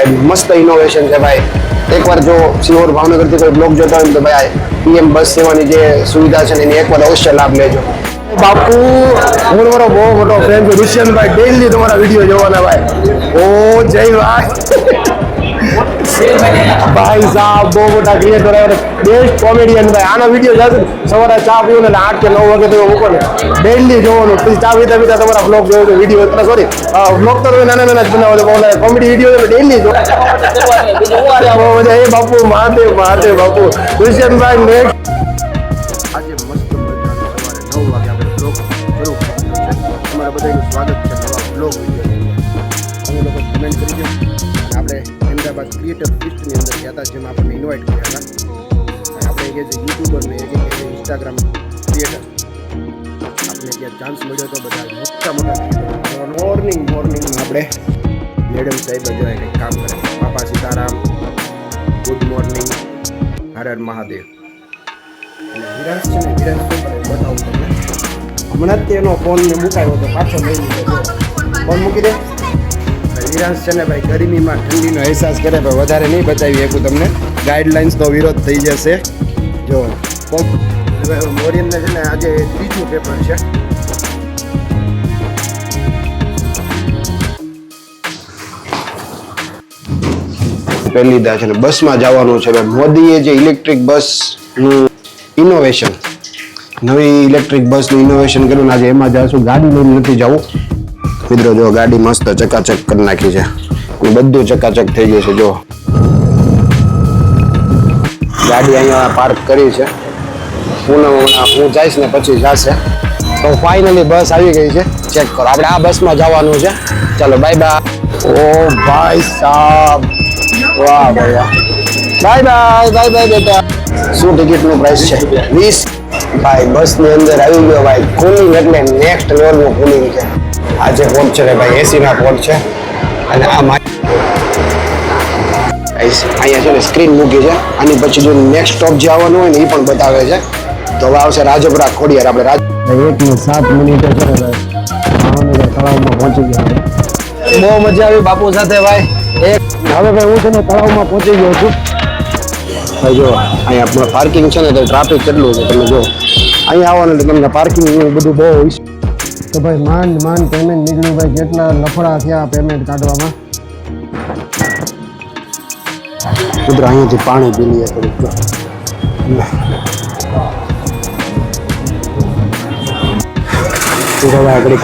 ભાઈ મસ્ત ઇનોવેશન છે ભાઈ. એકવાર જો સિહોર ભાવનગરથી કોઈ બ્લોગ જોતા હોય તો ભાઈ પીએમ બસ સેવાની જે સુવિધા છે એની એકવાર અવશ્ય લાભ લેજો. બાપુ હું તમારો બહુ મોટો ફ્રેન્ડ છું ઋષિયનભાઈ, ડેઈલી તમારા વિડીયો જોવાના ભાઈ. ઓ જય ભાઈ સાહેબ, બહુ મોટા ક્રિએટર, બેસ્ટ કોમેડિયન ભાઈ. આનો વિડીયો જશે સવારે ચા પીવું ને 8 કે 9 વાગે તમે મૂકો ને ડેઈલી જોવાનું. પછી ચા પીતા પીતા તમારા બ્લોગ જોવો વિડીયો, એટલે સોરી બ્લોગ તો તમે નાના નાના જ બનાવો, કોમેડી વિડીયો તમે ડેઈલી જો. બહુ મજા. એ બાપુ મહાદેવ મહાદેવ બાપુ ઋષિયનભાઈ નેક્સ્ટ. આજે મસ્ત મજાનો સવારે 9 વાગે આપણે બ્લોગ શરૂ કરવાનો છે. તમારા બધાનું સ્વાગત છે નવા બ્લોગ વિડીયોની અંદર. અમે લોકો કમેન્ટ કરી દો. આપણે અમદાવાદ ક્રિએટર ફિસ્ટની અંદર ગયા હતા, જેમાં આપણને ઇન્વાઇટ કર્યા હતા. આપણે કે જે યુટ્યુબર ને કે ઇન્સ્ટાગ્રામ ક્રિએટર, આપણે ત્યાં ચાન્સ મળ્યો હતો. બધા મોટા મોર્નિંગમાં આપણે મેડમ સાહેબ જો કંઈક કામ કરે. બાપા સીતારામ, ગુડ મોર્નિંગ, હર હર મહાદેવ. અને વિરાંશ છે ને, વિરાંશ શું કરે બતાવું તમને. હમણાં જ તેનો ફોન ને મુકાયો હતો, પાછો લઈ લીધો. ફોન મૂકી દે. વિરાંશ છે ને ભાઈ ગરમીમાં ઠંડીનો અહેસાસ કરે, પણ વધારે નહીં બતાવી શકું તમને. ગાઈડલાઇન્સનો વિરોધ થઈ જશે. જો મોરિયનને છે ને આજે ત્રીજું પેપર છે. પહેલી દા છે ને બસમાં જવાનું છે. મોદીએ જે ઇલેક્ટ્રિક બસનું ઇનોવેશન, નવી ઇલેક્ટ્રિક બસનું ઇનોવેશન કર્યું ને આજે એમાં જશું. ગાડી લઈને નથી જવું મિત્રો. જો ગાડી મસ્ત ચકાચક કરી નાખી છે, બધું ચકાચક થઈ ગયું છે. જો ગાડી અહીંયા પાર્ક કરી છે. હું જઈશ ને પછી જશે. તો ફાઇનલી બસ આવી ગઈ છે. ચેક કરો, આપણે આ બસમાં જવાનું છે. ચાલો બાય બાય. ઓ ભાઈ સાહેબ, વાહ ભાઈ વાહ. બાય બાય બાય બાય બેટા. શું ટિકિટનું પ્રાઇસ છે? 20. ભાઈ બસની અંદર આવી ગયો ભાઈ. કુલિંગ એટલે નેક્સ્ટ લેવલનું કુલિંગ છે. આ જે પોર્ટ છે ને ભાઈ એસીના પોર્ટ છે. અને આ અહીંયા છે ને સ્ક્રીન મૂકી છે. આની પછી જો નેક્સ્ટ સ્ટોપ જે આવવાનું હોય ને એ પણ બતાવે છે. તો હવે આવશે રાજપુરા ખોડિયાર. આપણે 1 ને 7 મિનિટે છે ને ભાવનગર તળાવમાં પહોંચી ગયા. બહુ મજા આવી બાપુ સાથે ભાઈ. હવે ભાઈ હું છે ને તળાવમાં પહોંચી ગયો છું ભાઈ. જો અહીંયા પાર્કિંગ છે ને તો ટ્રાફિક કેટલું છે તમે જો. અહીંયા આવવાનું એટલે તમને પાર્કિંગ બધું બહુ હોય છે. તો ભાઈ માંડ પેમેન્ટ નીકળ્યું ભાઈ. કેટલા લફડા થયા પેમેન્ટ કાઢવામાં. કુદરા અહીંયાથી પાણી પી લઈએ થોડુંક. આગળ